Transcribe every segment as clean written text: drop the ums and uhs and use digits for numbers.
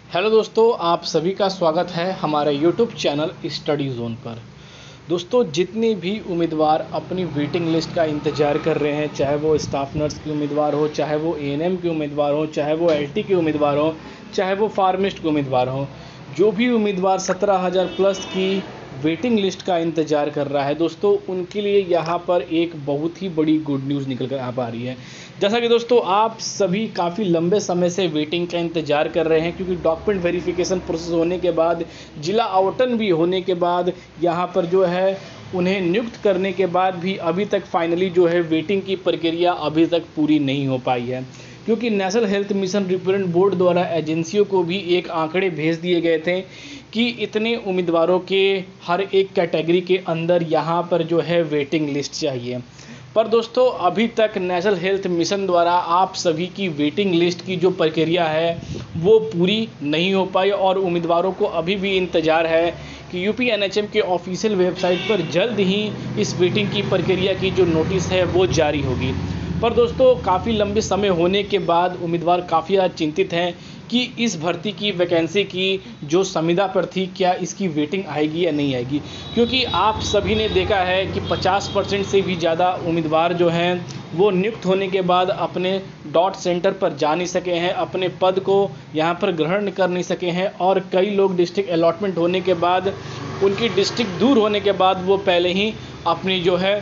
Hello दोस्तों, आप सभी का स्वागत है हमारे यूट्यूब चैनल स्टडी जोन पर। दोस्तों, जितने भी उम्मीदवार अपनी वेटिंग लिस्ट का इंतज़ार कर रहे हैं, चाहे वो स्टाफ नर्स की उम्मीदवार हो, चाहे वो एएनएम की उम्मीदवार हो, चाहे वो एलटी की उम्मीदवार हो, चाहे वो फार्मिस्ट के उम्मीदवार हो, जो भी उम्मीदवार 17,000 प्लस की वेटिंग लिस्ट का इंतज़ार कर रहा है दोस्तों, उनके लिए यहाँ पर एक बहुत ही बड़ी गुड न्यूज़ निकल कर आ पा रही है। जैसा कि दोस्तों आप सभी काफ़ी लंबे समय से वेटिंग का इंतज़ार कर रहे हैं, क्योंकि डॉक्यूमेंट वेरिफिकेशन प्रोसेस होने के बाद, जिला आवंटन भी होने के बाद, यहाँ पर जो है उन्हें नियुक्त करने के बाद भी अभी तक फाइनली जो है वेटिंग की प्रक्रिया अभी तक पूरी नहीं हो पाई है। क्योंकि national health mission recruitment board द्वारा एजेंसियों को भी एक आंकड़े भेज दिए गए थे कि इतने उम्मीदवारों के हर एक कैटेगरी के अंदर यहाँ पर जो है वेटिंग लिस्ट चाहिए। पर दोस्तों अभी तक नेशनल हेल्थ मिशन द्वारा आप सभी की वेटिंग लिस्ट की जो प्रक्रिया है वो पूरी नहीं हो पाई, और उम्मीदवारों को अभी भी इंतज़ार है कि यूपीएनएचएम के ऑफिशियल वेबसाइट पर जल्द ही इस वेटिंग की प्रक्रिया की जो नोटिस है वो जारी होगी। पर दोस्तों काफ़ी लंबे समय होने के बाद उम्मीदवार काफ़ी ज़्यादा चिंतित हैं कि इस भर्ती की वैकेंसी की जो संविदा पर थी, क्या इसकी वेटिंग आएगी या नहीं आएगी। क्योंकि आप सभी ने देखा है कि 50% से भी ज़्यादा उम्मीदवार जो हैं वो नियुक्त होने के बाद अपने डॉट सेंटर पर जा नहीं सके हैं, अपने पद को यहाँ पर ग्रहण कर नहीं सके हैं, और कई लोग डिस्ट्रिक्ट अलॉटमेंट होने के बाद, उनकी डिस्ट्रिक्ट दूर होने के बाद वो पहले ही अपनी जो है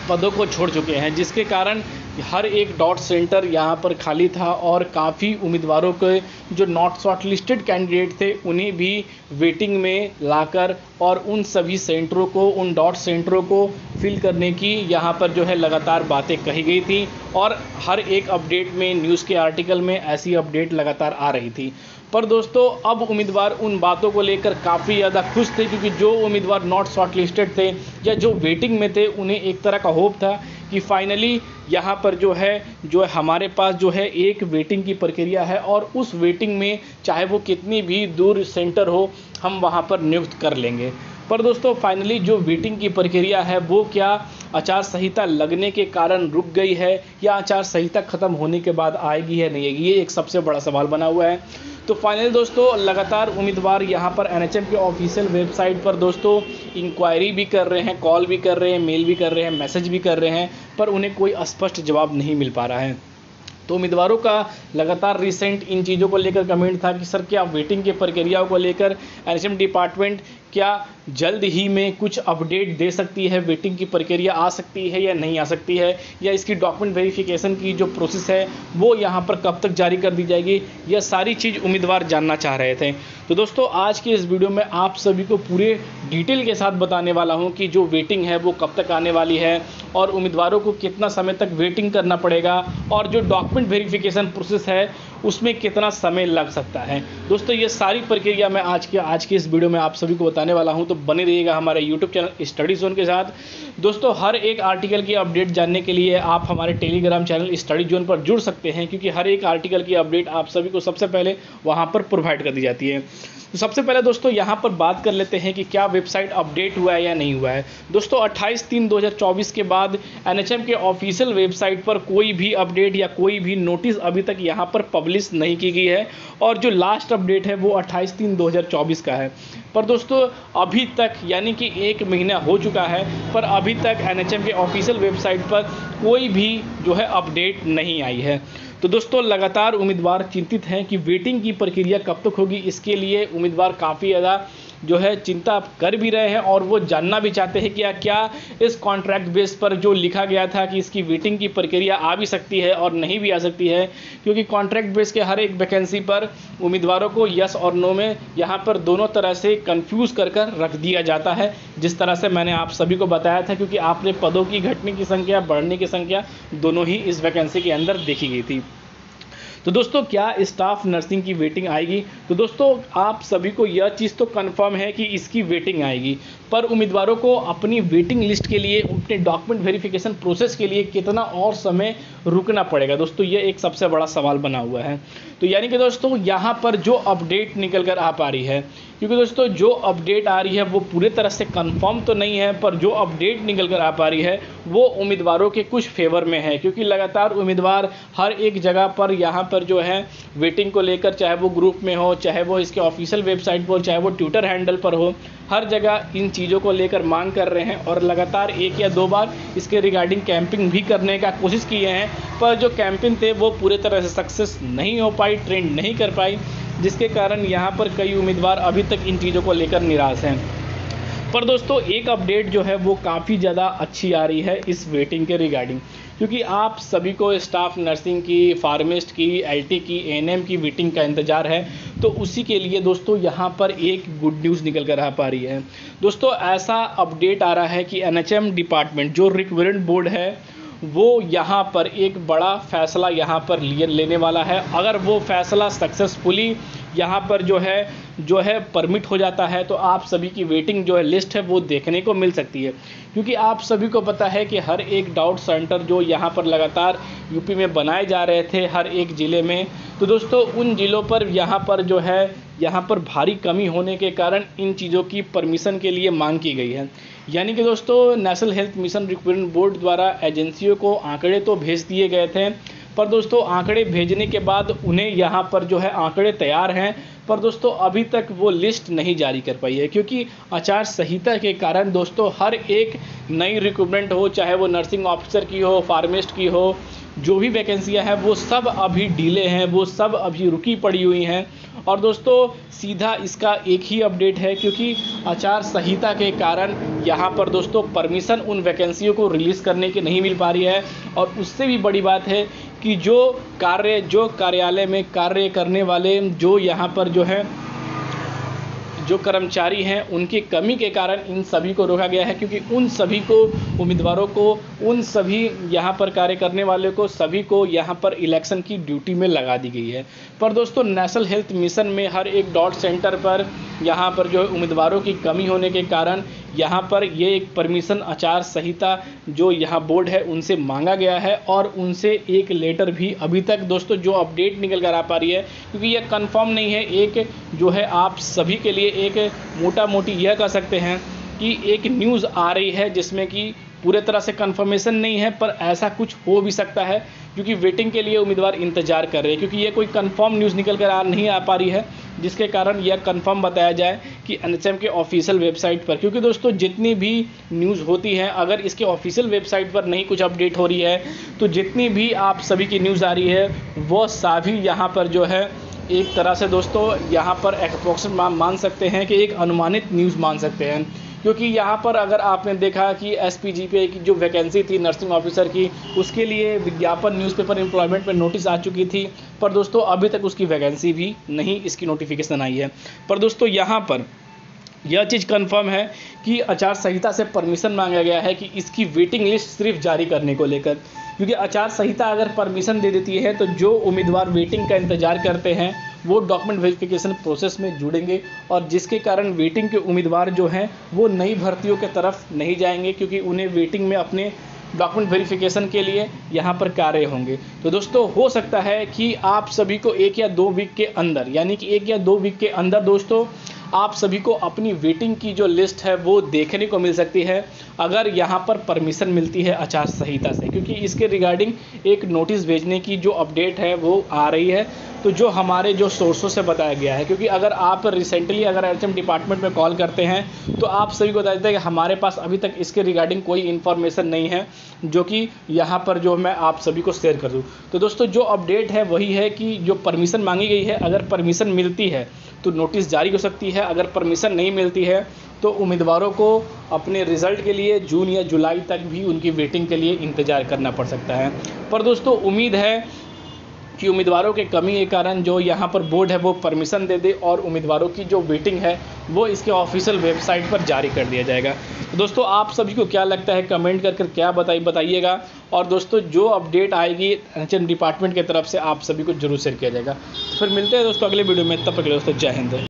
पदों को छोड़ चुके हैं, जिसके कारण हर एक डॉट सेंटर यहाँ पर खाली था, और काफ़ी उम्मीदवारों के जो नॉट शॉर्ट लिस्टेड कैंडिडेट थे उन्हें भी वेटिंग में लाकर और उन सभी सेंटरों को, उन डॉट सेंटरों को फिल करने की यहाँ पर जो है लगातार बातें कही गई थी, और हर एक अपडेट में, न्यूज़ के आर्टिकल में ऐसी अपडेट लगातार आ रही थी। पर दोस्तों अब उम्मीदवार उन बातों को लेकर काफ़ी ज़्यादा खुश थे, क्योंकि जो उम्मीदवार नॉट शॉर्ट लिस्टेड थे या जो वेटिंग में थे उन्हें एक तरह का होप था कि फाइनली यहाँ पर जो है हमारे पास जो है एक वेटिंग की प्रक्रिया है, और उस वेटिंग में चाहे वो कितनी भी दूर सेंटर हो हम वहाँ पर नियुक्त कर लेंगे। पर दोस्तों फाइनली जो वेटिंग की प्रक्रिया है वो क्या आचार संहिता लगने के कारण रुक गई है, या आचार संहिता खत्म होने के बाद आएगी या नहीं आएगी, ये एक सबसे बड़ा सवाल बना हुआ है। तो फाइनली दोस्तों लगातार उम्मीदवार यहाँ पर एनएचएम के ऑफिशियल वेबसाइट पर दोस्तों इंक्वायरी भी कर रहे हैं, कॉल भी कर रहे हैं, मेल भी कर रहे हैं, मैसेज भी कर रहे हैं, पर उन्हें कोई स्पष्ट जवाब नहीं मिल पा रहा है। तो उम्मीदवारों का लगातार रिसेंट इन चीज़ों को लेकर कमेंट था कि सर क्या वेटिंग की प्रक्रियाओं को लेकर एनएचएम डिपार्टमेंट क्या जल्द ही में कुछ अपडेट दे सकती है, वेटिंग की प्रक्रिया आ सकती है या नहीं आ सकती है, या इसकी डॉक्यूमेंट वेरिफिकेशन की जो प्रोसेस है वो यहाँ पर कब तक जारी कर दी जाएगी, यह सारी चीज़ उम्मीदवार जानना चाह रहे थे। तो दोस्तों आज की इस वीडियो में आप सभी को पूरे डिटेल के साथ बताने वाला हूँ कि जो वेटिंग है वो कब तक आने वाली है, और उम्मीदवारों को कितना समय तक वेटिंग करना पड़ेगा, और जो डॉक्यूमेंट वेरिफिकेशन प्रोसेस है उसमें कितना समय लग सकता है। दोस्तों ये सारी प्रक्रिया मैं आज के इस वीडियो में आप सभी को बताने वाला हूं, तो बने रहिएगा हमारे यूट्यूब चैनल स्टडी जोन के साथ। दोस्तों हर एक आर्टिकल की अपडेट जानने के लिए आप हमारे टेलीग्राम चैनल स्टडी जोन पर जुड़ सकते हैं, क्योंकि हर एक आर्टिकल की अपडेट आप सभी को सबसे पहले वहां पर प्रोवाइड कर दी जाती है। तो सबसे पहले दोस्तों यहाँ पर बात कर लेते हैं कि क्या वेबसाइट अपडेट हुआ है या नहीं हुआ है। दोस्तों 28/3/2024 के बाद एनएचएम के ऑफिशियल वेबसाइट पर कोई भी अपडेट या कोई भी नोटिस अभी तक यहाँ पर पब्लिश नहीं की गई है, और जो लास्ट अपडेट है वो 28/3/2024 का है। पर दोस्तों अभी तक यानी कि 1 महीना हो चुका है, पर अभी तक एनएचएम के ऑफिशियल वेबसाइट पर कोई भी जो है अपडेट नहीं आई है। तो दोस्तों लगातार उम्मीदवार चिंतित हैं कि वेटिंग की प्रक्रिया कब तक होगी। इसके लिए उम्मीदवार काफ़ी ज़्यादा जो है चिंता कर भी रहे हैं, और वो जानना भी चाहते हैं कि क्या इस कॉन्ट्रैक्ट बेस पर जो लिखा गया था कि इसकी वेटिंग की प्रक्रिया आ भी सकती है और नहीं भी आ सकती है। क्योंकि कॉन्ट्रैक्ट बेस के हर एक वैकेंसी पर उम्मीदवारों को यस और नो में यहाँ पर दोनों तरह से कंफ्यूज कर रख दिया जाता है, जिस तरह से मैंने आप सभी को बताया था, क्योंकि आपने पदों की घटने की संख्या, बढ़ने की संख्या दोनों ही इस वैकेंसी के अंदर देखी गई थी। तो दोस्तों क्या स्टाफ नर्सिंग की वेटिंग आएगी। तो दोस्तों आप सभी को यह चीज़ तो कंफर्म है कि इसकी वेटिंग आएगी, पर उम्मीदवारों को अपनी वेटिंग लिस्ट के लिए, अपने डॉक्यूमेंट वेरिफिकेशन प्रोसेस के लिए कितना और समय रुकना पड़ेगा दोस्तों, ये एक सबसे बड़ा सवाल बना हुआ है। तो यानी कि दोस्तों यहाँ पर जो अपडेट निकल कर आ पा रही है, क्योंकि दोस्तों जो अपडेट आ रही है वो पूरे तरह से कंफर्म तो नहीं है, पर जो अपडेट निकल कर आ पा रही है वो उम्मीदवारों के कुछ फेवर में है, क्योंकि लगातार उम्मीदवार हर एक जगह पर यहाँ पर जो है वेटिंग को लेकर, चाहे वो ग्रुप में हो, चाहे वो इसके ऑफिशियल वेबसाइट पर, चाहे वो ट्विटर हैंडल पर हो, हर जगह इन चीज़ों को लेकर मांग कर रहे हैं और लगातार 1 या 2 बार इसके रिगार्डिंग कैंपिंग भी करने का कोशिश किए हैं, पर जो कैंपिंग थे वो पूरे तरह से सक्सेस नहीं हो पाई, ट्रेंड नहीं कर पाई, जिसके कारण यहाँ पर कई उम्मीदवार अभी तक इन चीज़ों को लेकर निराश हैं। पर दोस्तों एक अपडेट जो है वो काफ़ी ज़्यादा अच्छी आ रही है इस वेटिंग के रिगार्डिंग, क्योंकि आप सभी को स्टाफ नर्सिंग की, फार्मिस्ट की, एलटी की, एएनएम की वेटिंग का इंतज़ार है। तो उसी के लिए दोस्तों यहाँ पर एक गुड न्यूज़ निकल कर आ पा रही है। दोस्तों ऐसा अपडेट आ रहा है कि एनएचएम डिपार्टमेंट जो रिक्वायरमेंट बोर्ड है वो यहाँ पर एक बड़ा फैसला यहाँ पर लेने वाला है। अगर वो फैसला सक्सेसफुली यहाँ पर जो है परमिट हो जाता है तो आप सभी की वेटिंग जो है लिस्ट है वो देखने को मिल सकती है, क्योंकि आप सभी को पता है कि हर एक डाउट सेंटर जो यहाँ पर लगातार यूपी में बनाए जा रहे थे हर एक ज़िले में, तो दोस्तों उन ज़िलों पर यहाँ पर भारी कमी होने के कारण इन चीज़ों की परमिशन के लिए मांग की गई है। यानी कि दोस्तों national health mission recruitment board द्वारा एजेंसियों को आंकड़े तो भेज दिए गए थे, पर दोस्तों आंकड़े भेजने के बाद उन्हें यहाँ पर जो है आंकड़े तैयार हैं, पर दोस्तों अभी तक वो लिस्ट नहीं जारी कर पाई है, क्योंकि आचार संहिता के कारण दोस्तों हर एक नई रिक्रूटमेंट हो, चाहे वो नर्सिंग ऑफिसर की हो, फार्मिस्ट की हो, जो भी वैकेंसियां हैं वो सब अभी डीले हैं, वो सब अभी रुकी पड़ी हुई हैं। और दोस्तों सीधा इसका एक ही अपडेट है, क्योंकि आचार संहिता के कारण यहाँ पर दोस्तों परमिशन उन वैकेंसियों को रिलीज़ करने की नहीं मिल पा रही है। और उससे भी बड़ी बात है कि जो कार्यालय में कार्य करने वाले जो कर्मचारी हैं उनकी कमी के कारण इन सभी को रोका गया है, क्योंकि उन सभी को उम्मीदवारों को, उन सभी यहाँ पर कार्य करने वाले को, सभी को यहाँ पर इलेक्शन की ड्यूटी में लगा दी गई है। पर दोस्तों नेशनल हेल्थ मिशन में हर एक डॉट सेंटर पर यहाँ पर जो है उम्मीदवारों की कमी होने के कारण यहाँ पर ये एक परमिशन आचार संहिता जो यहाँ बोर्ड है उनसे मांगा गया है, और उनसे एक लेटर भी अभी तक दोस्तों जो अपडेट निकल कर आ पा रही है, क्योंकि ये कंफर्म नहीं है, एक जो है आप सभी के लिए एक मोटा मोटी यह कह सकते हैं कि एक न्यूज़ आ रही है जिसमें कि पूरे तरह से कंफर्मेशन नहीं है, पर ऐसा कुछ हो भी सकता है, क्योंकि वेटिंग के लिए उम्मीदवार इंतजार कर रहे हैं, क्योंकि ये कोई कंफर्म न्यूज़ निकल कर नहीं आ पा रही है, जिसके कारण यह कंफर्म बताया जाए कि एनएचएम के ऑफिशियल वेबसाइट पर, क्योंकि दोस्तों जितनी भी न्यूज़ होती है अगर इसके ऑफिशियल वेबसाइट पर नहीं कुछ अपडेट हो रही है तो जितनी भी आप सभी की न्यूज़ आ रही है वो सभी यहाँ पर जो है एक तरह से दोस्तों यहाँ पर अप्रोक्सीमेट मान सकते हैं कि एक अनुमानित न्यूज़ मान सकते हैं, क्योंकि यहाँ पर अगर आपने देखा कि एसपीजीपीआई की जो वैकेंसी थी नर्सिंग ऑफिसर की, उसके लिए विज्ञापन न्यूज़पेपर एम्प्लॉयमेंट में नोटिस आ चुकी थी, पर दोस्तों अभी तक उसकी वैकेंसी भी नहीं इसकी नोटिफिकेशन आई है। पर दोस्तों यहाँ पर यह चीज़ कंफर्म है कि आचार संहिता से परमिशन मांगा गया है कि इसकी वेटिंग लिस्ट सिर्फ जारी करने को लेकर, क्योंकि आचार संहिता अगर परमिशन दे देती है तो जो उम्मीदवार वेटिंग का इंतजार करते हैं वो डॉक्यूमेंट वेरिफिकेशन प्रोसेस में जुड़ेंगे, और जिसके कारण वेटिंग के उम्मीदवार जो हैं वो नई भर्तियों के तरफ नहीं जाएंगे, क्योंकि उन्हें वेटिंग में अपने डॉक्यूमेंट वेरिफिकेशन के लिए यहाँ पर कार्य होंगे। तो दोस्तों हो सकता है कि आप सभी को 1 या 2 वीक के अंदर, यानी कि 1 या 2 वीक के अंदर दोस्तों आप सभी को अपनी वेटिंग की जो लिस्ट है वो देखने को मिल सकती है, अगर यहाँ पर परमिशन मिलती है आचार संहिता से, क्योंकि इसके रिगार्डिंग एक नोटिस भेजने की जो अपडेट है वो आ रही है, तो जो हमारे जो सोर्सों से बताया गया है। क्योंकि अगर आप रिसेंटली अगर एनएचएम डिपार्टमेंट में कॉल करते हैं तो आप सभी को बता देते हैं कि हमारे पास अभी तक इसके रिगार्डिंग कोई इन्फॉर्मेशन नहीं है जो कि यहाँ पर जो मैं आप सभी को शेयर कर दूँ। तो दोस्तों जो अपडेट है वही है कि जो परमिशन मांगी गई है, अगर परमिशन मिलती है तो नोटिस जारी हो सकती है, अगर परमिशन नहीं मिलती है तो उम्मीदवारों को अपने रिज़ल्ट के लिए जून या जुलाई तक भी उनकी वेटिंग के लिए इंतज़ार करना पड़ सकता है। पर दोस्तों उम्मीद है कि उम्मीदवारों के कमी के कारण जो यहाँ पर बोर्ड है वो परमिशन दे दे और उम्मीदवारों की जो वेटिंग है वो इसके ऑफिशियल वेबसाइट पर जारी कर दिया जाएगा। तो दोस्तों आप सभी को क्या लगता है कमेंट कर क्या बताइएगा, और दोस्तों जो अपडेट आएगी एनएचएम डिपार्टमेंट की तरफ से आप सभी को जरूर शेयर किया जाएगा। तो फिर मिलते हैं दोस्तों अगले वीडियो में, तब तक के लिए दोस्तों जय हिंद।